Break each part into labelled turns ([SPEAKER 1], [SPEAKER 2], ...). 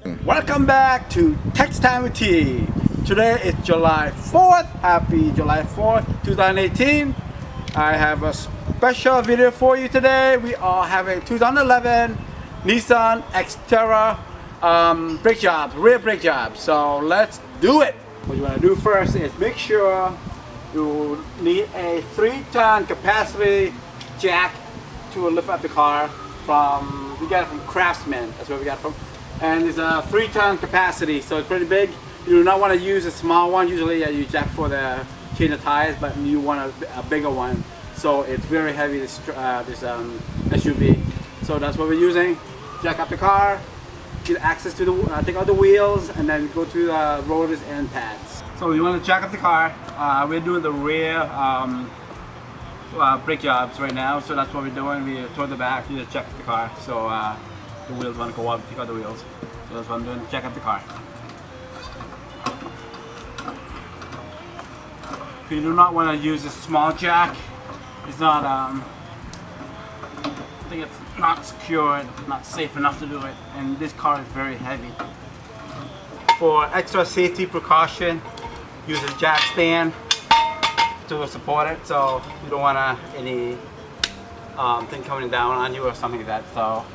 [SPEAKER 1] Welcome back to Text Time with T. Today is July 4th. Happy July 4th, 2018. I have a special video for you today. We all have a 2011 Nissan Xterra brake job, rear brake job. So let's do it. What you want to do first is make sure you need a 3-ton capacity jack to lift up the car from, we got it from Craftsman, that's where we got it from. And it's a 3-ton capacity, so it's pretty big. You do not want to use a small one. Usually you jack for the change of tires, but you want a bigger one. So it's very heavy, this SUV. So that's what we're using. Jack up the car, get access to the, take out the wheels, and then go to the rotors and pads. So you want to jack up the car. We're doing the rear brake jobs right now, so that's what we're doing. We toward the back, you just jack up the car. So the wheels want to go up, take out the wheels. So that's what I'm doing, jack up the car. You do not want to use a small jack. It's not, I think it's not secure, not safe enough to do it. And this car is very heavy. For extra safety precaution, use a jack stand to support it. So you don't want any thing coming down on you or something like that. So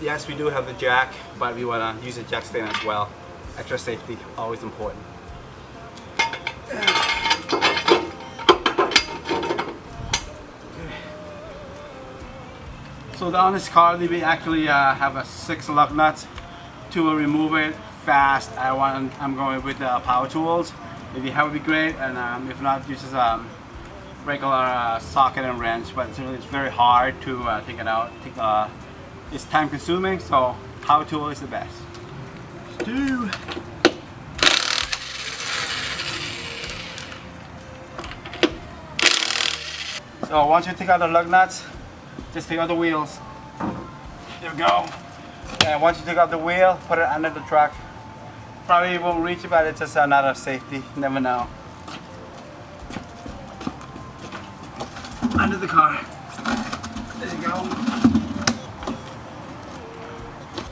[SPEAKER 1] yes, we do have the jack, but we want to use a jack stand as well. Extra safety, always important. So on this car, we actually have a 6 lug nuts. To remove it fast, I'm going with the power tools. If you have it, would be great, and if not, use a regular socket and wrench. But it's very hard to take it out. It's time consuming, so power tool is the best. So once you take out the lug nuts, just take out the wheels. There we go. And once you take out the wheel, put it under the truck. Probably won't reach it, but it's just another safety. Never know. Under the car. There you go.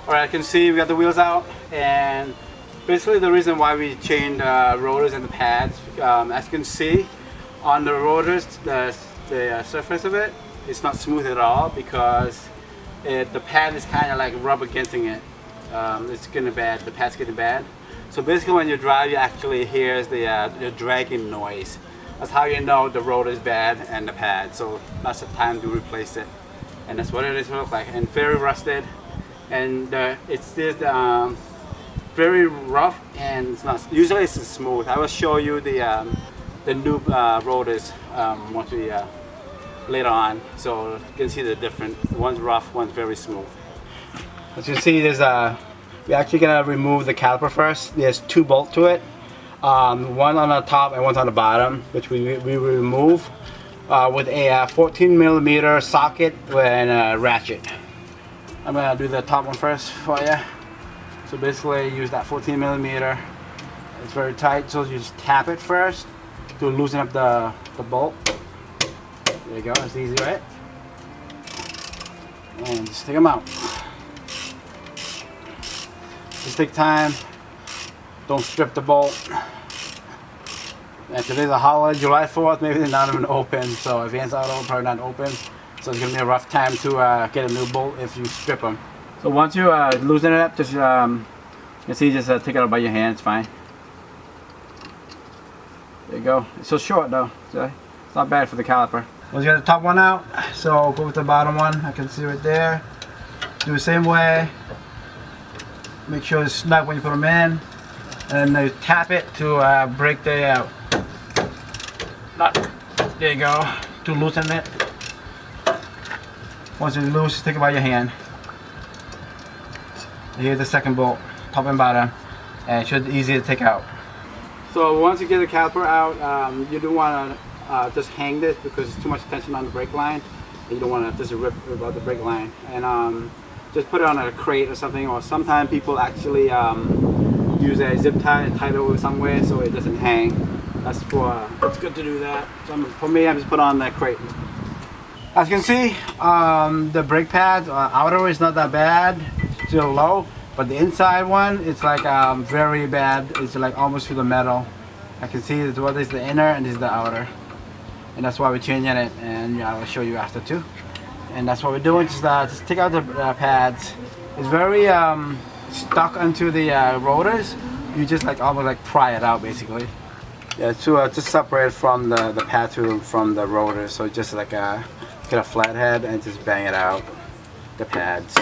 [SPEAKER 1] Alright, I can see we got the wheels out, and basically the reason why we changed rotors and the pads, as you can see on the rotors, the surface of it, it's not smooth at all because the pad is kind of like rub against it. It's getting bad, the pad's getting bad. So basically when you drive, you actually hear the dragging noise. That's how you know the rotor is bad and the pad. So that's the time to replace it. And that's what it is look like. And very rusted. And it's just very rough, and it's not, usually it's smooth. I will show you the new rotors once we later on, so you can see the difference. One's rough, one's very smooth. As you can see, there's we're actually gonna remove the caliper first. There's 2 bolts to it, one on the top and one on the bottom, which we remove with a 14mm socket and a ratchet. I'm gonna do the top one first for you. So basically, use that 14mm. It's very tight, so you just tap it first to loosen up the bolt. There you go, it's easy, right? And just take them out. Just take time. Don't strip the bolt. And today's a holiday, July 4th, maybe they're not even open. So Advance Auto probably not open. So it's gonna be a rough time to get a new bolt if you strip them. So once you loosen it up, just you can see, just take it out by your hand. It's fine. There you go. It's so short though, so it's not bad for the caliper. Once you got the top one out, so go with the bottom one. I can see right there. Do the same way. Make sure it's snug when you put them in, and then you tap it to break the nut. There you go. To loosen it. Once it's loose, take it by your hand. Here's the second bolt, top and bottom, and it should be easy to take out. So once you get the caliper out, you don't want to just hang this because it's too much tension on the brake line. You don't want to just rip out the brake line, and just put it on a crate or something. Or sometimes people actually use a zip tie and tie it over somewhere so it doesn't hang. That's for it's good to do that. So for me, I just put on that crate. As you can see, the brake pads outer is not that bad, still low. But the inside one, it's like very bad. It's like almost through the metal. I can see that this is the inner and this is the outer. And that's why we're changing it, and I will show you after too. And that's what we're doing, just take out the pads. It's very stuck onto the rotors. You just like almost like pry it out basically. Yeah, to just separate from the pad from the rotor. So just like get a flathead and just bang it out, the pads.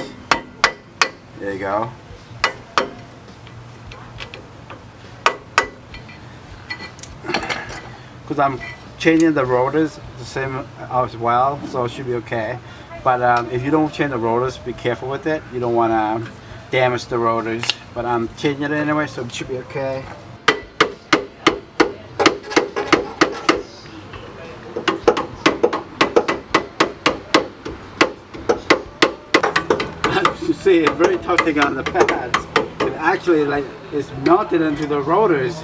[SPEAKER 1] There you go. Because I'm changing the rotors the same as well, so it should be okay. But if you don't change the rotors, be careful with it. You don't want to damage the rotors. But I'm changing it anyway, so it should be okay. As you see, it's very tough to get on the pads. It actually like it's melted into the rotors.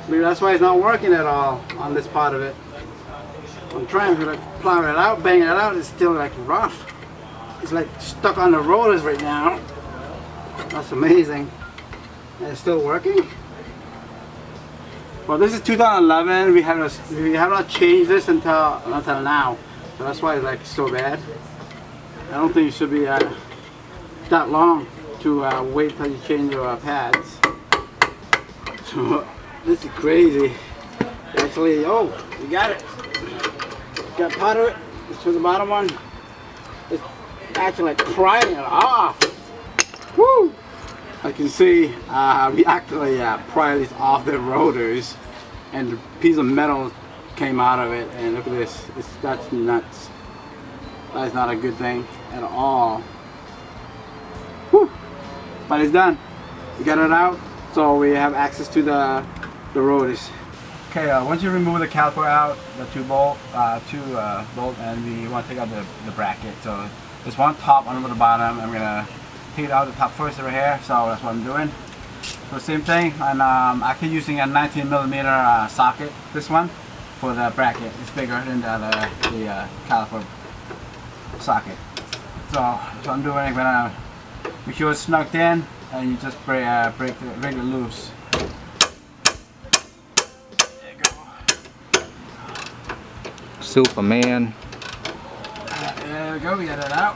[SPEAKER 1] Maybe that's why it's not working at all on this part of it. I'm trying to like plow it out, bang it out, it's still like rough. It's like stuck on the rotors right now. That's amazing. And it's still working. Well, this is 2011. We have not changed this until now. So that's why it's like so bad. I don't think it should be that long to wait till you change your pads. So, this is crazy. Actually, oh, we got it. Got part of it. Let's do the bottom one. It's actually like prying it off. Woo! I can see we actually pried this off the rotors, and the piece of metal came out of it. And look at this. That's nuts. That is not a good thing at all. Woo! But it's done. We got it out, so we have access to the rotors. Okay, once you remove the caliper out, the two bolt, and we want to take out the bracket. So there's one top, one over the bottom. I'm gonna take it out the top first over here. So that's what I'm doing. So same thing, and I'm actually using a 19mm socket. This one for the bracket. It's bigger than the caliper socket. So what I'm doing, I'm gonna make sure it's snugged in, and you just break it loose.
[SPEAKER 2] Superman.
[SPEAKER 1] There we go, we got it out.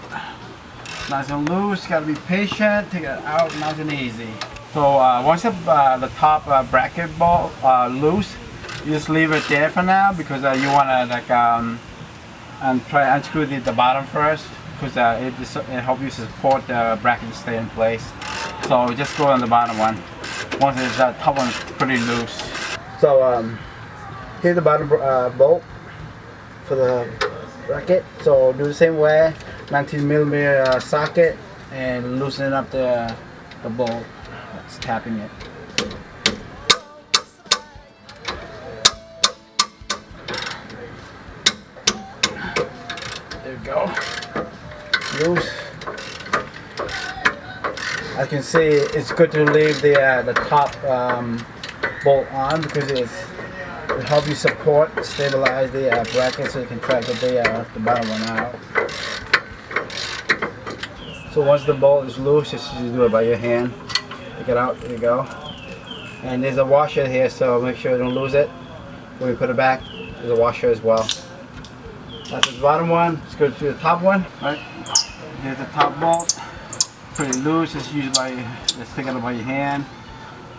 [SPEAKER 1] Nice and loose, gotta be patient, take it out nice and easy. So once the top bracket bolt loose, you just leave it there for now because you wanna like and try to unscrew the bottom first because it helps you support the bracket to stay in place. So just go on the bottom one. Once it's that top one is pretty loose. So here's the bottom bolt for the bracket. So do the same way, 19mm socket, and loosen up the bolt. That's tapping it. There we go. Loose. As you can see, it's good to leave the top bolt on because it helps you stabilize the bracket so you can try to get the bottom one out. So once the bolt is loose, just do it by your hand. Take it out, there you go. And there's a washer here, so make sure you don't lose it. When we put it back, there's a washer as well. That's the bottom one. Let's go to the top one. Right. Here's the top bolt. Pretty loose. Just take it out by your hand.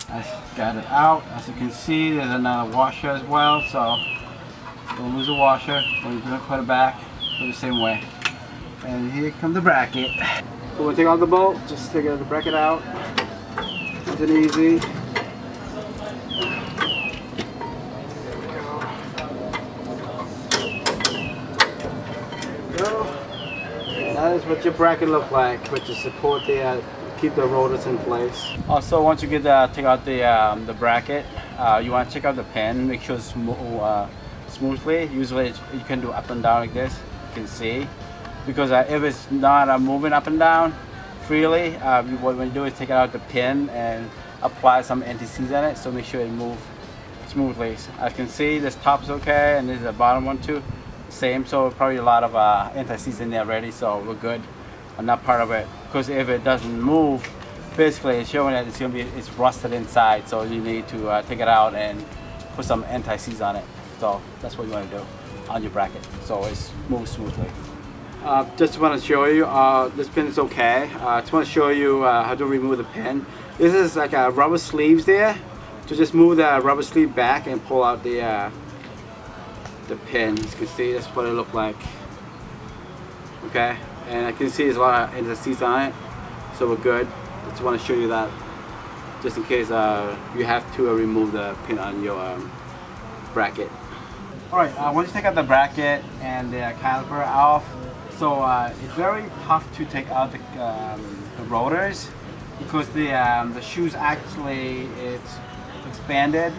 [SPEAKER 1] I got it out. As you can see, there's another washer as well. So don't lose the washer. When you put it back, do the same way. And here comes the bracket. So we'll take out the bolt. Just take the bracket out. Nice and easy. That is what your bracket looks like, which is support keep the rotors in place. Also, once you take out the bracket, you want to check out the pin, make sure it's smoothly. Usually you can do up and down like this, you can see. Because if it's not moving up and down freely, what we do is take out the pin and apply some anti-seize on it, so make sure it moves smoothly. As you can see, this top is okay, and this is the bottom one too. Same, so probably a lot of anti-seize in there already, so we're good on that part of it. Because if it doesn't move, basically it's showing that it's rusted inside, so you need to take it out and put some anti-seize on it. So that's what you want to do on your bracket, so it moves smoothly. Just want to show you, this pin is okay. Just want to show you how to remove the pin. This is like a rubber sleeves there. So just move the rubber sleeve back and pull out the pin. As you can see, that's what it looks like. Okay, and I can see there's a lot of anti-seize on it, so we're good. Just want to show you that, just in case you have to remove the pin on your bracket. Alright, once you take out the bracket and the caliper off, so it's very tough to take out the rotors, because the shoes actually it's expanded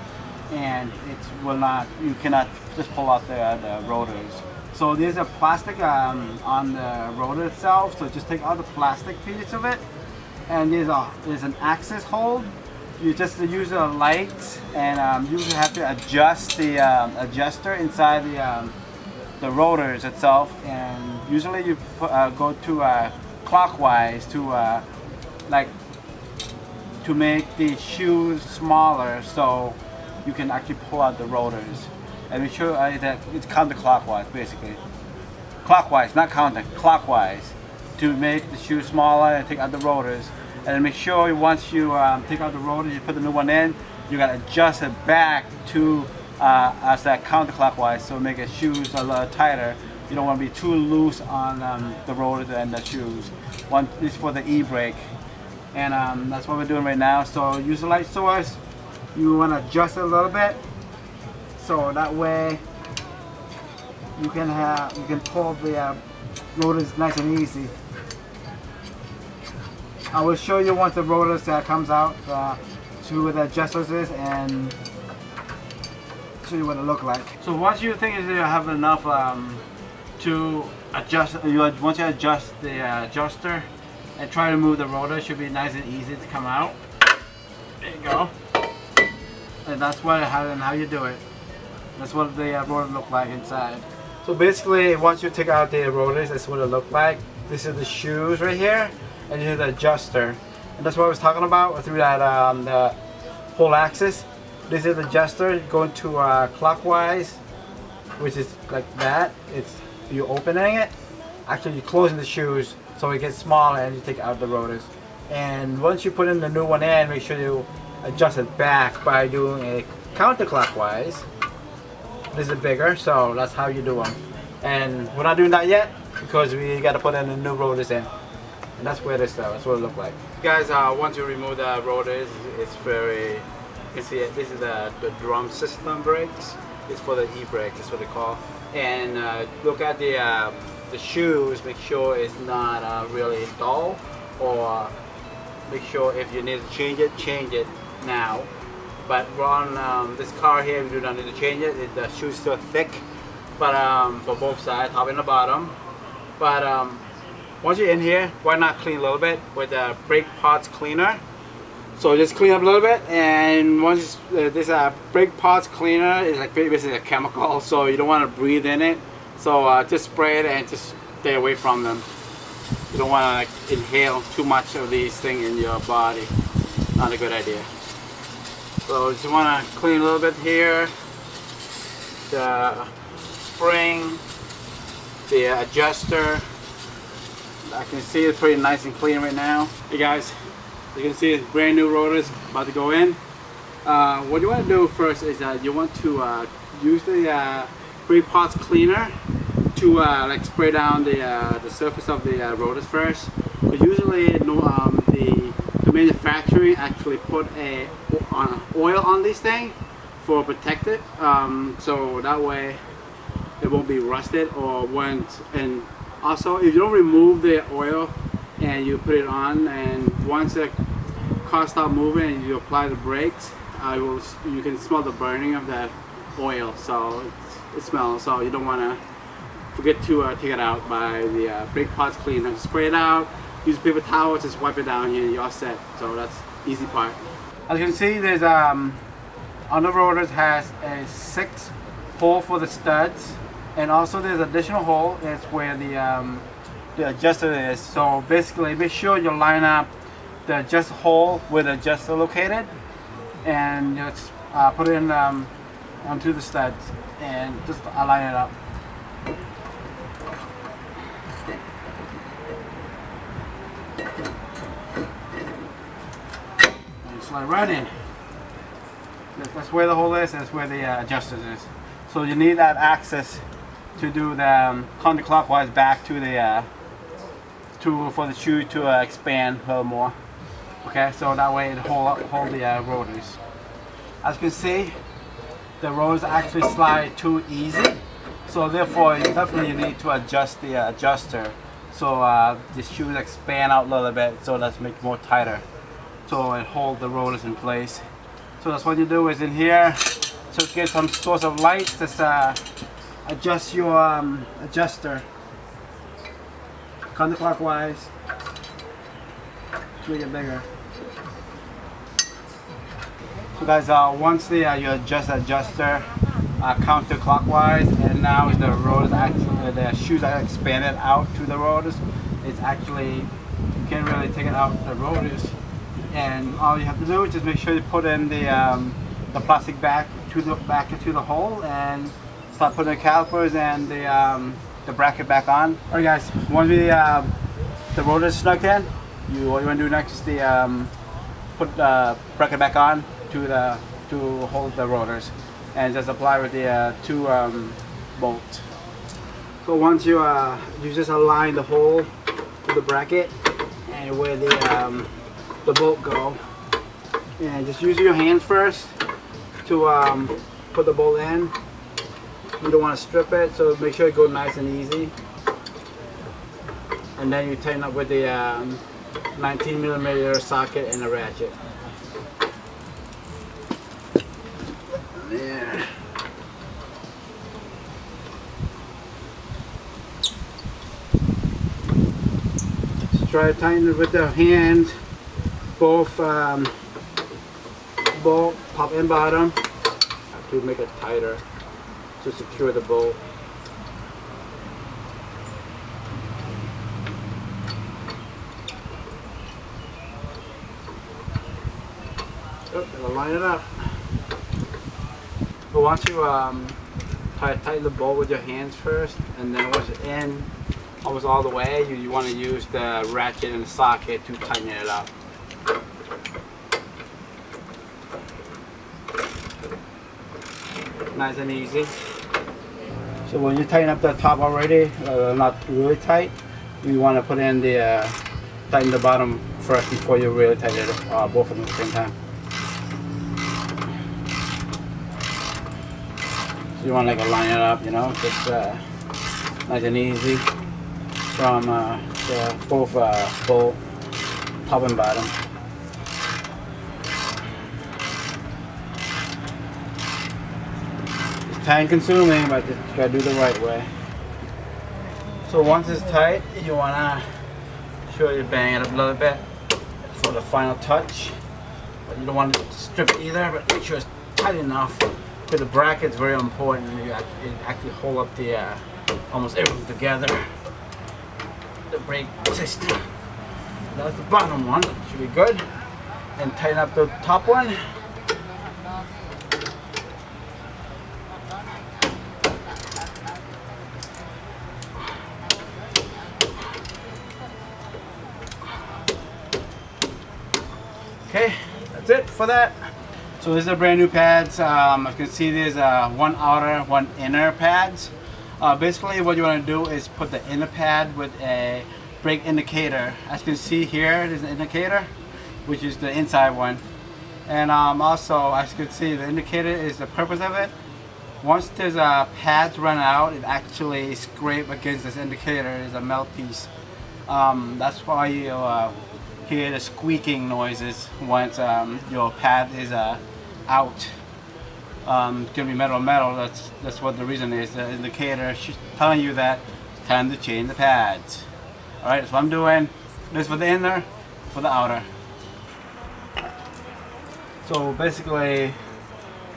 [SPEAKER 1] and it will not, you cannot just pull out the rotors. So there's a plastic on the rotor itself, so just take out the plastic piece of it, and there's an axis hold. You just use a light, and you have to adjust the adjuster inside the rotors itself, and usually you go to clockwise to to make the shoes smaller, so you can actually pull out the rotors. And make sure that it's counterclockwise, basically. Clockwise, not counter, clockwise, to make the shoe smaller and take out the rotors. And make sure once you take out the rotors, you put the new one in, you gotta adjust it back to as that counterclockwise, so make the shoes a little tighter. You don't want to be too loose on the rotors and the shoes. This is for the e-brake, and that's what we're doing right now. So use the light source. You want to adjust it a little bit, so that way you can pull the rotors nice and easy. I will show you once the rotors comes out to where the adjusters is, and show you what it look like. So once you think you have enough to adjust, once you adjust the adjuster and try to move the rotor, it should be nice and easy to come out. There you go. And that's how you do it. That's what the rotor look like inside. So basically, once you take out the rotors, that's what it look like. This is the shoes right here, and this is the adjuster. And that's what I was talking about through that the whole axis. This is the adjuster going to clockwise, which is like that. It's you opening it. Actually, you're closing the shoes so it gets smaller, and you take out the rotors. And once you put in the new one in, make sure you adjust it back by doing a counterclockwise. This is bigger, so that's how you do them. And we're not doing that yet because we got to put in the new rotors in. And that's where this that's what it looks like. Guys, once you remove the rotors, it's very, you can see it. This is the drum system brakes. It's for the e-brake, that's what they call. And look at the shoes, make sure it's not really dull, or make sure if you need to change it now. But on this car here, we do not need to change it. The shoe is still thick, but for both sides, top and the bottom. But once you're in here, why not clean a little bit with the brake parts cleaner? So just clean up a little bit, and once this brake parts cleaner is like basically a chemical, so you don't want to breathe in it. So just spray it and just stay away from them. You don't want to inhale too much of these things in your body. Not a good idea. So just want to clean a little bit here. The spring, the adjuster. I can see it's pretty nice and clean right now. Hey guys, you can see it's brand new rotors about to go in. What you want to do first is that you want to use the brake parts cleaner to like spray down the surface of the rotors first. Because usually the manufacturer actually put oil on this thing for protect it, so that way it won't be rusted or won't. And also, if you don't remove the oil and you put it on, and once the car stops moving and you apply the brakes, you can smell the burning of that oil. So it smells. So you don't want to forget to take it out by the brake parts cleaner. Just spray it out. Use a paper towel, just wipe it down here, and you're all set. So that's the easy part. As you can see, there's on the rotors has a 6 hole for the studs, and also there's additional hole. It's where the adjuster is. So basically, make sure you line up the adjust hole where the adjuster located, and just put it in onto the studs and just align it up. And slide right in. That's where the hole is. That's where the adjusters is. So you need that access to do the counterclockwise back to the for the shoe to expand a little more. Okay, so that way it hold the rotors. As you can see, the rotors actually slide too easy. So therefore, definitely you need to adjust the adjuster so the shoes expand out a little bit, so that's make it more tighter, so it hold the rotors in place. So that's what you do is in here, so get some source of light. Just adjust your adjuster counterclockwise to make it bigger. So guys, once you adjust the adjuster counterclockwise, and now the rotors actually, the shoes are expanded out to the rotors. It's actually, you can't really take it out the rotors, and all you have to do is just make sure you put in the plastic back into the hole and start putting the calipers and the bracket back on. Alright guys, once the rotor is snug in, what you want to do next is put the bracket back on to hold the rotors, and just apply with the two bolts. So once you just align the hole with the bracket and where the bolt go, and just use your hands first to put the bolt in. You don't want to strip it, so make sure it goes nice and easy. And then you tighten up with the 19mm socket and a ratchet. There. Just try to tighten it with the hands, both bolt, top and bottom, to make it tighter to secure the bolt. It'll line it up. But once you tighten the bolt with your hands first, and then once it's in almost all the way, you want to use the ratchet and the socket to tighten it up. Nice and easy. So when you tighten up the top already, not really tight, you want to put in the tighten the bottom first before you really tighten it both of them at the same time. So you want to line it up, you know, just nice and easy from both bolt, top and bottom. Time consuming, but just gotta do the right way. So once it's tight, you wanna sure you bang it up a little bit for the final touch. But you don't want to strip it either, but make sure it's tight enough. Because the bracket's very important. You actually hold up the almost everything together. The brake system. That's the bottom one. Should be good. And tighten up the top one. Okay, that's it for that. So these are brand new pads. As you can see, there's one outer, one inner pads. Basically what you want to do is put the inner pad with a brake indicator. As you can see here, there's an indicator, which is the inside one. And also, as you can see, the indicator is the purpose of it. Once there's pads run out, it actually scrape against this indicator. It's a melt piece. That's why you hear the squeaking noises once your pad is out. It's gonna be metal. That's what the reason is. The indicator is telling you that it's time to change the pads. All right, that's what I'm doing. This for the inner, for the outer. So basically,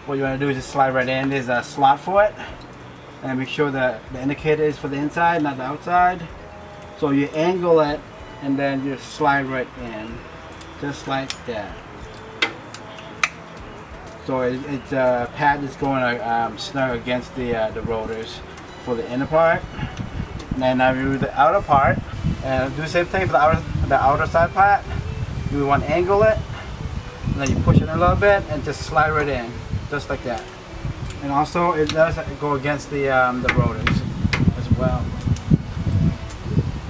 [SPEAKER 1] what you want to do is just slide right in. There's a slot for it, and make sure that the indicator is for the inside, not the outside. So you angle it, and then you slide right in. just like that. So it's pad is going to snug against the rotors for the inner part. And then I do the outer part, and do the same thing for the outer side part. You want to angle it, and then you push it in a little bit, and just slide right in, just like that. And also, it does go against the rotors as well.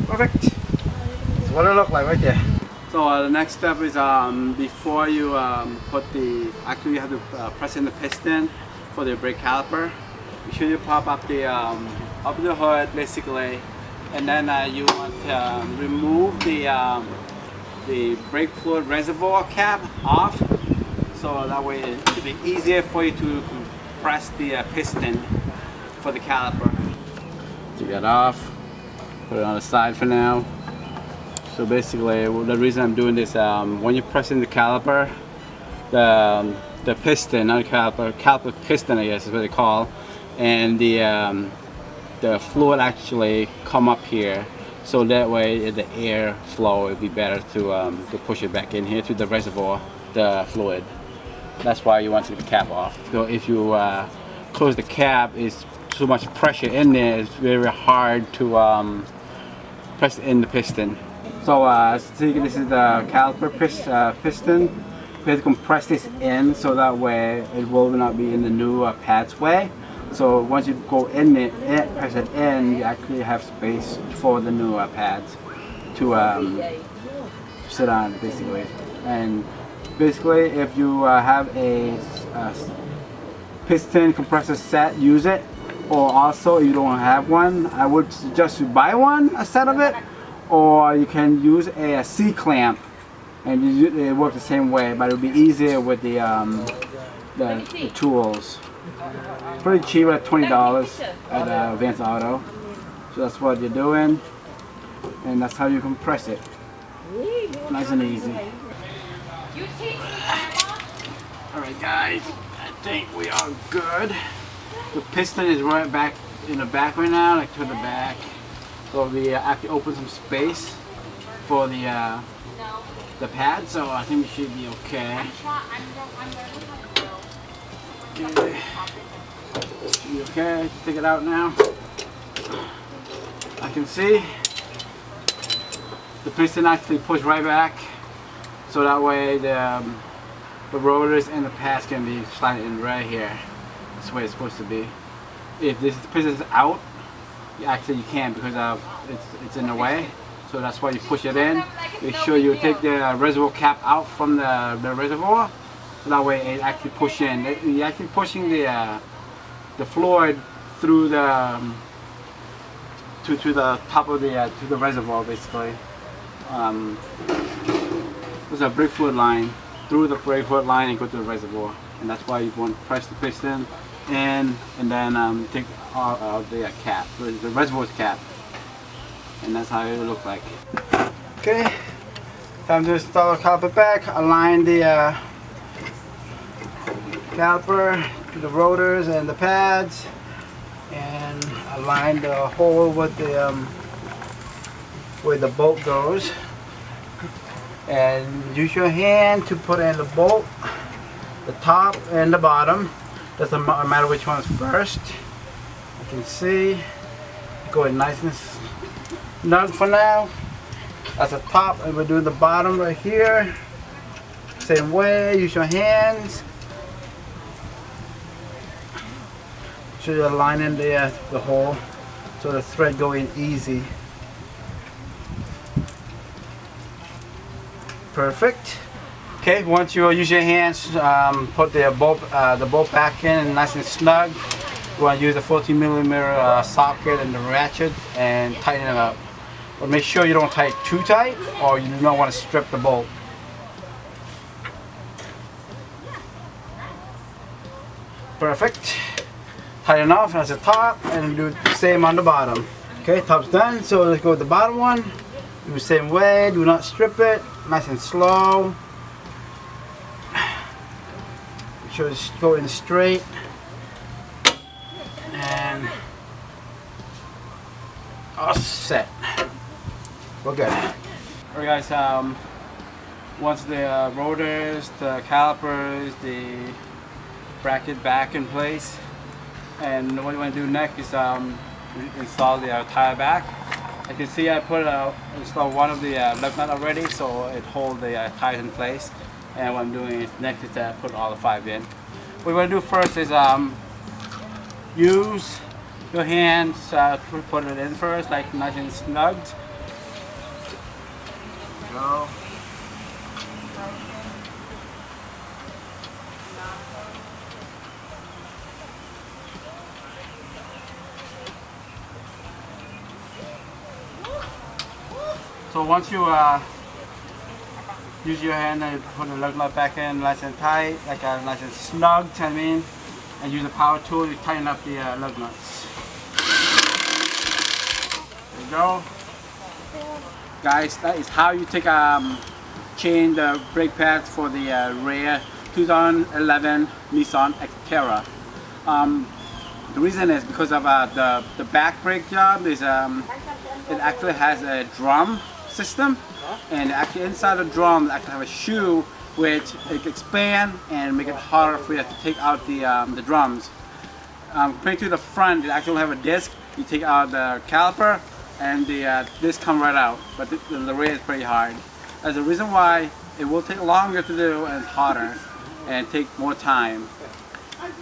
[SPEAKER 1] Perfect. That's what it looks like right there. So the next step is before you actually you have to press in the piston for the brake caliper. Make sure you pop up the hood basically, and then you want to remove the brake fluid reservoir cap off, so that way it'll be easier for you to press the piston for the caliper. Take that off, put it on the side for now. So basically, the reason I'm doing this, when you press in the caliper, the piston, not the caliper piston, I guess is what they call, and the fluid actually come up here. So that way, the air flow would be better to push it back in here to the reservoir, the fluid. That's why you want to take the cap off. So if you close the cap, it's too much pressure in there. It's very hard to press in the piston. So see, this is the caliper piston. We have to compress this in so that way it will not be in the new pads way. So once you go in it, press it in, you actually have space for the new pads to sit on basically. And basically, if you have a piston compressor set, use it. Or also, if you don't have one, I would suggest you buy one, a set of it. Or you can use a C-clamp, and it works the same way, but it'll be easier with the tools. Pretty cheap at $20 at Advanced Auto. So that's what you're doing, and that's how you compress it. Nice and easy. Alright guys, I think we are good. The piston is right back in the back right now, like to the back. So we actually open some space for the pad, so I think we should be okay. Okay. Should be okay. Take it out now. I can see the piston actually push right back, so that way the rotors and the pads can be sliding in right here. That's the way it's supposed to be. If this piston is out, you can't because it's in the way. So that's why you push it in. Make sure you take the reservoir cap out from the reservoir, so that way it actually push in. You're actually pushing the fluid through the to the top of the reservoir basically. There's a brake fluid line through the brake fluid line and go to the reservoir, and that's why you want to press the piston in and then take out the cap, the reservoir's cap, and that's how it will look like. Okay, time to install the caliper back. Align the caliper to the rotors and the pads, and align the hole with the where the bolt goes, and use your hand to put in the bolt, the top and the bottom. Doesn't matter which one is first. You can see, going nice and snug for now. That's the top, and we'll do the bottom right here. Same way, use your hands. So you're aligning the hole so the thread go in easy. Perfect. Okay, once you use your hands, put the bolt back in nice and snug. You want to use a 14mm socket and the ratchet and tighten it up. But make sure you don't tie it too tight, or you do not want to strip the bolt. Perfect. Tighten off as the top, and do the same on the bottom. Okay, top's done, so let's go with the bottom one. Do the same way, do not strip it, nice and slow. Make sure it's going straight. And all set. We're good. Alright guys, once the rotors, the calipers, the bracket back in place, and what you want to do next is install the tire back. As you can see, I installed one of the lug nut already, so it holds the tires in place. And what I'm doing is next is to put all the 5 in. What you want to do first is use your hands to put it in first, like nice and snugged. There you go. So once you use your hand and put the lug nut back in nice and tight, like nice and snugged, I mean, and use the power tool to tighten up the lug nuts. There you go. Guys, that is how you change the brake pads for the rear 2011 Nissan Xterra. The reason is because of the back brake job is it actually has a drum system, and actually inside the drum actually have a shoe which it can expand and make it harder for you to take out the drums. Compared to the front, it actually have a disc. You take out the caliper and the disc come right out, but the rear is pretty hard. That's the reason why it will take longer to do and it's harder and take more time.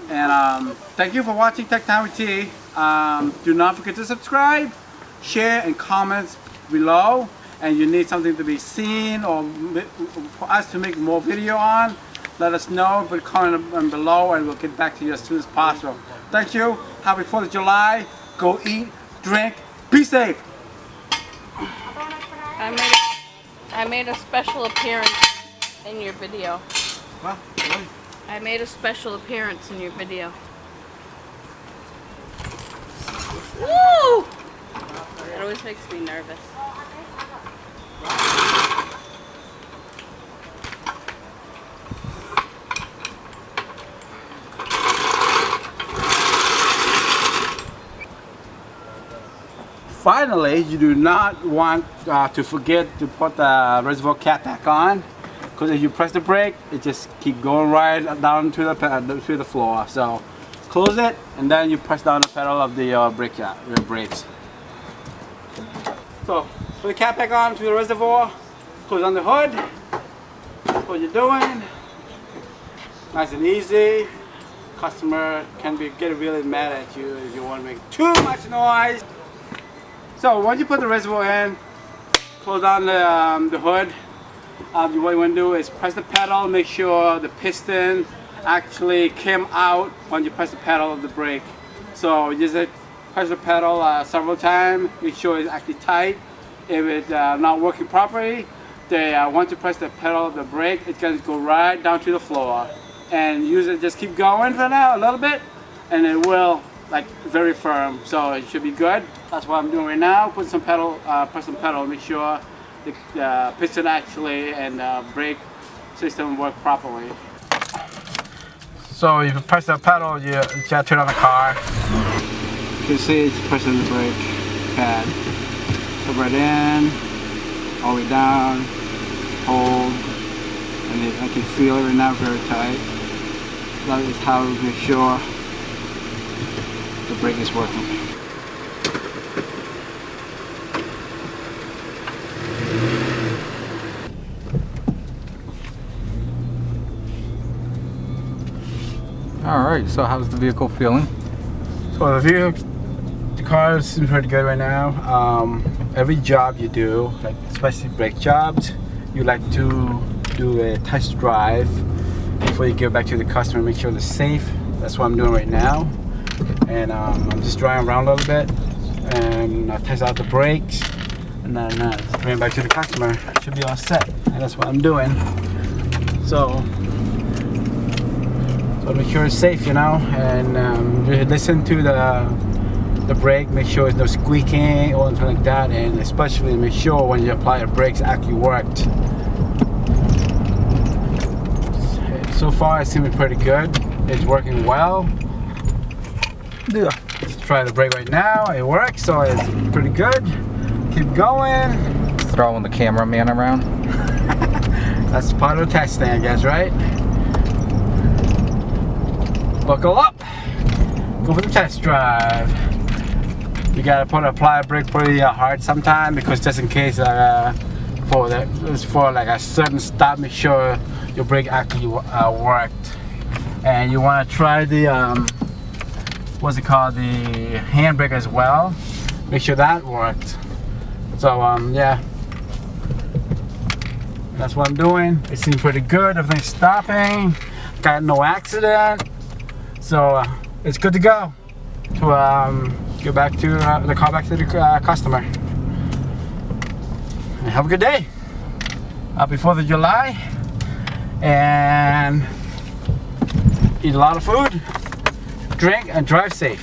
[SPEAKER 1] And thank you for watching Tech Time with T. Do not forget to subscribe, share, and comment below. And you need something to be seen or for us to make more video on, let us know, put a comment below and we'll get back to you as soon as possible. Thank you. Happy 4th of July. Go eat, drink, be safe.
[SPEAKER 2] I made a special appearance in your video.
[SPEAKER 1] What? Really?
[SPEAKER 2] I made a special appearance in your video. Woo! It always makes me nervous.
[SPEAKER 1] Finally, you do not want to forget to put the reservoir cap back on, because if you press the brake, it just keep going right down to the floor. So close it, and then you press down the pedal of the brakes. So put the cap back on to the reservoir, close on the hood. That's what you're doing. Nice and easy. Customer can get really mad at you if you want to make too much noise. So once you put the reservoir in, close down the hood. What you want to do is press the pedal, make sure the piston actually came out when you press the pedal of the brake. So you just press the pedal several times, make sure it's actually tight. If it's not working properly, once you press the pedal of the brake, it's going to go right down to the floor. And just keep going for now a little bit, and it will very firm, so it should be good. That's what I'm doing right now. Put some pedal, press some pedal, make sure the piston actually and brake system work properly. So you can press the pedal, you gotta turn on the car. You can see it's pressing the brake pad. So right in, all the way down, hold, and I can feel it right now very tight. That is how we make sure the brake is working.
[SPEAKER 3] Alright, so how's the vehicle feeling?
[SPEAKER 1] So the car seems pretty good right now. Every job you do, especially brake jobs, you like to do a test drive before you give it back to the customer, make sure it's safe. That's what I'm doing right now. And I'm just driving around a little bit and I test out the brakes, and then bring it back to the customer. It should be all set, and that's what I'm doing. So make sure it's safe, and you listen to the brake, make sure there's no squeaking or anything like that, and especially make sure when you apply the brakes actually worked. So far it seems pretty good. It's working well. Let's try the brake right now. It works, so it's pretty good. Keep going.
[SPEAKER 3] Throwing the cameraman around.
[SPEAKER 1] That's part of the testing, I guess, right? Buckle up. Go for the test drive. You gotta apply a brake pretty hard sometime, because just in case it's for like a certain stop, make sure your brake actually worked. And you want to try the what's it called, the handbrake as well. Make sure that worked. So yeah, that's what I'm doing. It seems pretty good. Everything's stopping. Got no accident. So it's good to go. To go back to the car back to the customer. And have a good day. Happy 4th of July. And eat a lot of food, drink, and drive safe.